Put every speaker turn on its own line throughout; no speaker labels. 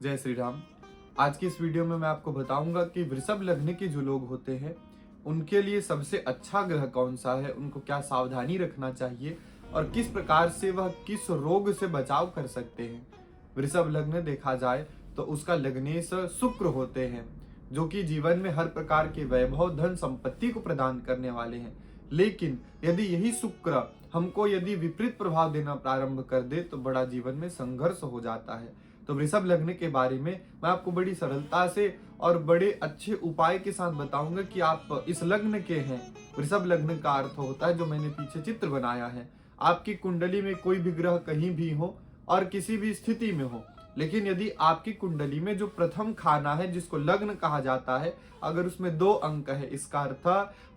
जय श्री राम। आज की इस वीडियो में मैं आपको बताऊंगा कि वृषभ लग्न के जो लोग होते हैं उनके लिए सबसे अच्छा ग्रह कौन सा है, उनको क्या सावधानी रखना चाहिए और किस प्रकार से वह किस रोग से बचाव कर सकते हैं। वृषभ लग्न देखा जाए तो उसका लग्नेश शुक्र होते हैं, जो कि जीवन में हर प्रकार के वैभव धन संपत्ति को प्रदान करने वाले हैं। लेकिन यदि यही शुक्र हमको यदि विपरीत प्रभाव देना प्रारंभ कर दे तो बड़ा जीवन में संघर्ष हो जाता है। तो वृषभ लग्न के बारे में मैं आपको बड़ी सरलता से और बड़े अच्छे उपाय के साथ बताऊंगा कि आप इस लग्न के हैं। वृषभ लग्न का अर्थ होता है, जो मैंने पीछे चित्र बनाया है, आपकी कुंडली में कोई भी ग्रह कहीं भी हो और किसी भी स्थिति में हो, लेकिन यदि आपकी कुंडली में जो प्रथम खाना है जिसको लग्न कहा जाता है, अगर उसमें 2 अंक है, इसका अर्थ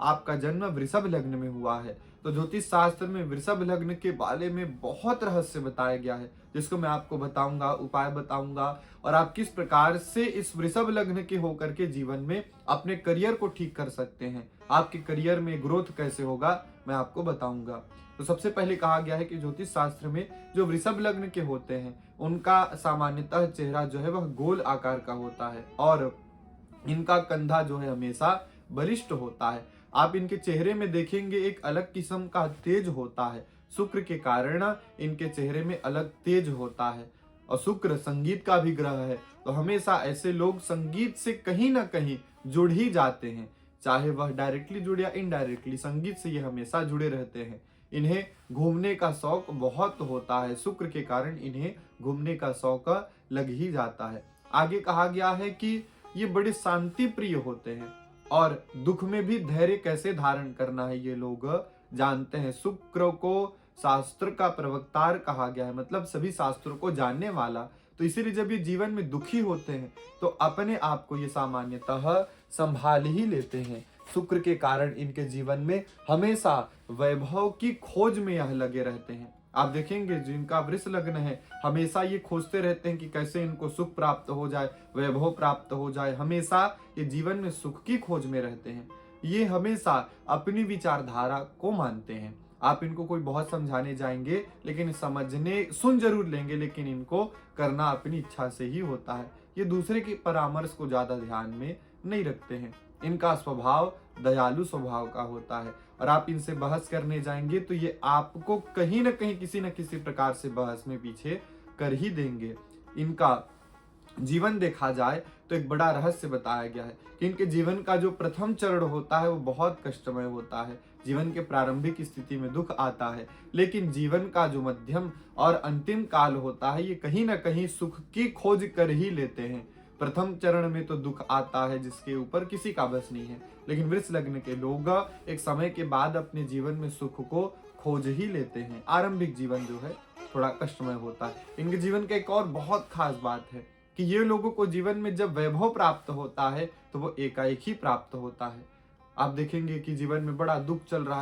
आपका जन्म वृषभ लग्न में हुआ है। तो ज्योतिष शास्त्र में वृषभ लग्न के बारे में बहुत रहस्य बताया गया है, जिसको मैं आपको बताऊंगा, उपाय बताऊंगा और आप किस प्रकार से इस वृषभ लग्न के होकर के जीवन में अपने करियर को ठीक कर सकते हैं, आपके करियर में ग्रोथ कैसे होगा, मैं आपको बताऊंगा। तो सबसे पहले कहा गया है कि ज्योतिष शास्त्र में जो वृषभ लग्न के होते हैं उनका सामान्यतः चेहरा जो है वह गोल आकार का होता है और इनका कंधा जो है हमेशा बलिष्ठ होता है। आप इनके चेहरे में देखेंगे एक अलग किस्म का तेज होता है, शुक्र के कारण इनके चेहरे में अलग तेज होता है। और शुक्र संगीत का भी ग्रह है, तो हमेशा ऐसे लोग संगीत से कहीं ना कहीं जुड़ ही जाते हैं, चाहे वह डायरेक्टली जुड़े या इनडायरेक्टली, संगीत से ये हमेशा जुड़े रहते हैं। इन्हें घूमने का शौक बहुत होता है, शुक्र के कारण इन्हें घूमने का शौक लग ही जाता है। आगे कहा गया है कि ये बड़े शांति प्रिय होते हैं और दुख में भी धैर्य कैसे धारण करना है ये लोग जानते हैं। शुक्र को शास्त्र का प्रवक्तार कहा गया है, मतलब सभी शास्त्रों को जानने वाला। तो इसीलिए जब ये जीवन में दुखी होते हैं तो अपने आप को ये सामान्यतः संभाल ही लेते हैं। शुक्र के कारण इनके जीवन में हमेशा वैभव की खोज में यह लगे रहते हैं। आप देखेंगे जिनका वृष लग्न है हमेशा ये खोजते रहते हैं कि कैसे इनको सुख प्राप्त हो जाए, वैभव प्राप्त हो जाए, हमेशा ये जीवन में सुख की खोज में रहते हैं। ये हमेशा अपनी विचारधारा को मानते हैं। आप इनको कोई बहुत समझाने जाएंगे लेकिन सुन जरूर लेंगे, लेकिन इनको करना अपनी इच्छा से ही होता है। ये दूसरे के परामर्श को ज्यादा ध्यान में नहीं रखते हैं। इनका स्वभाव दयालु स्वभाव का होता है और आप इनसे बहस करने जाएंगे तो ये आपको कहीं ना कहीं किसी न किसी प्रकार से बहस में पीछे कर ही देंगे। इनका जीवन देखा जाए तो एक बड़ा रहस्य बताया गया है कि इनके जीवन का जो प्रथम चरण होता है वो बहुत कष्टमय होता है। जीवन के प्रारंभिक स्थिति में दुख आता है, लेकिन जीवन का जो मध्यम और अंतिम काल होता है ये कहीं ना कहीं सुख की खोज कर ही लेते हैं। प्रथम चरण में तो दुख आता है जिसके ऊपर किसी का बस नहीं है, लेकिन वृष लग्न के लोग एक समय के बाद अपने जीवन में सुख को खोज ही लेते हैं। आरंभिक जीवन जो है थोड़ा कष्टमय होता है। इनके जीवन का एक और बहुत खास बात है कि ये लोगों को जीवन में जब वैभव प्राप्त होता है तो वो एकाएक ही प्राप्त होता है। आप देखेंगे कि जीवन में बड़ा दुख चल रहा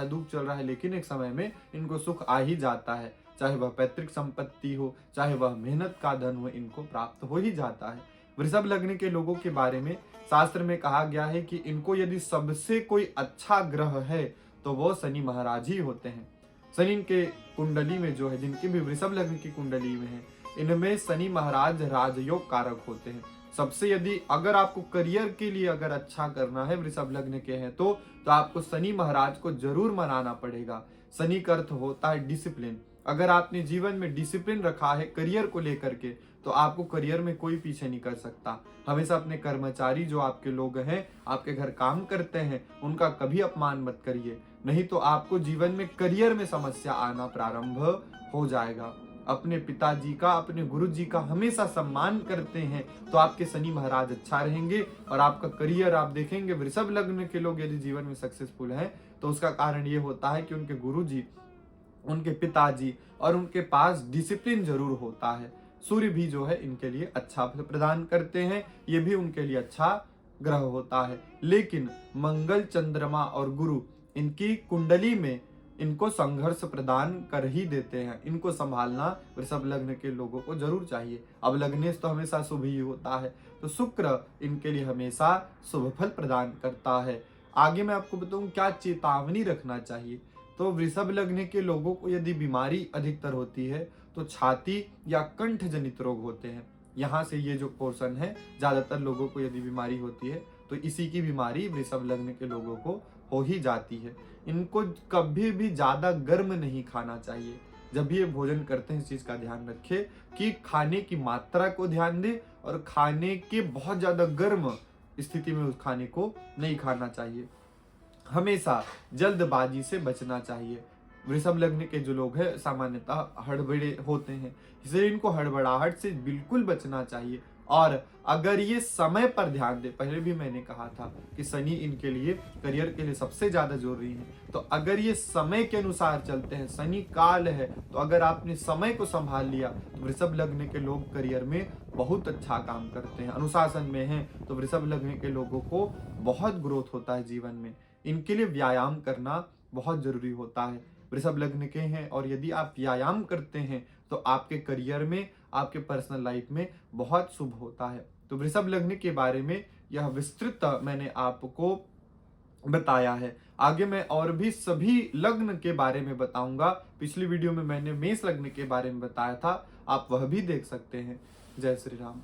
है, लेकिन एक समय में इनको सुख आ ही जाता है, चाहे वह पैतृक संपत्ति हो, चाहे वह मेहनत का धन हो, इनको प्राप्त हो ही जाता है। वृषभ लग्न के लोगों के बारे में शास्त्र में कहा गया है कि इनको यदि सबसे कोई अच्छा ग्रह है तो वो शनि महाराज ही होते हैं। शनि के कुंडली में जो है, जिनके भी वृषभ लग्न की कुंडली में है, इनमें शनि महाराज राजयोग कारक होते हैं। सबसे यदि अगर आपको करियर के लिए अगर अच्छा करना है, वृषभ लग्न के हैं तो आपको शनि महाराज को जरूर मनाना पड़ेगा। शनि का अर्थ होता है डिसिप्लिन। अगर आपने जीवन में डिसिप्लिन रखा है करियर को लेकर के तो आपको करियर में कोई पीछे नहीं कर सकता। हमेशा अपने कर्मचारी जो आपके लोग हैं, आपके घर काम करते हैं, उनका कभी अपमान मत करिए, नहीं तो आपको जीवन में करियर में समस्या आना प्रारंभ हो जाएगा। अपने पिताजी का, अपने गुरुजी का हमेशा सम्मान करते हैं तो आपके शनि महाराज अच्छा रहेंगे और आपका करियर आप देखेंगे। वृषभ लग्न के लोग यदि जीवन में सक्सेसफुल हैं तो उसका कारण ये होता है कि उनके गुरुजी, उनके पिताजी और उनके पास डिसिप्लिन जरूर होता है। सूर्य भी जो है इनके लिए अच्छा फल प्रदान करते हैं, ये भी उनके लिए अच्छा ग्रह होता है। लेकिन मंगल, चंद्रमा और गुरु इनकी कुंडली में इनको संघर्ष प्रदान कर ही देते हैं। इनको संभालना वृषभ लग्न के लोगों को जरूर चाहिए। अब लग्नेश तो हमेशा शुभ ही होता है, तो शुक्र इनके लिए हमेशा शुभ फल प्रदान करता है। आगे मैं आपको बताऊं क्या चेतावनी रखना चाहिए। तो वृषभ लग्न के लोगों को यदि बीमारी अधिकतर होती है तो छाती या कंठ जनित रोग होते हैं। यहाँ से ये जो पोर्शन है, ज्यादातर लोगों को यदि बीमारी होती है तो इसी की बीमारी वृषभ लग्न के लोगों को हो ही जाती है। इनको कभी भी ज्यादा गर्म नहीं खाना चाहिए। जब भी ये भोजन करते हैं इस चीज का ध्यान रखें कि खाने की मात्रा को ध्यान दें और खाने के बहुत ज्यादा गर्म स्थिति में उस खाने को नहीं खाना चाहिए। हमेशा जल्दबाजी से बचना चाहिए। वृषभ लग्न के जो लोग हैं सामान्यतः हड़बड़े होते हैं, इसलिए इनको हड़बड़ाहट से बिल्कुल बचना चाहिए। और अगर ये समय पर ध्यान दे, पहले भी मैंने कहा था कि शनि इनके लिए करियर के लिए सबसे ज्यादा जरूरी है, तो अगर ये समय के अनुसार चलते हैं, शनि काल है, तो अगर आपने समय को संभाल लिया तो वृषभ लग्न के लोग करियर में बहुत अच्छा काम करते हैं। अनुशासन में हैं तो वृषभ लग्न के लोगों को बहुत ग्रोथ होता है जीवन में। इनके लिए व्यायाम करना बहुत जरूरी होता है। वृषभ लग्न के हैं और यदि आप व्यायाम करते हैं तो आपके करियर में, आपके पर्सनल लाइफ में बहुत शुभ होता है। तो वृषभ लग्न के बारे में यह विस्तृत मैंने आपको बताया है। आगे मैं और भी सभी लग्न के बारे में बताऊंगा। पिछली वीडियो में मैंने मेष लग्न के बारे में बताया था, आप वह भी देख सकते हैं। जय श्री राम।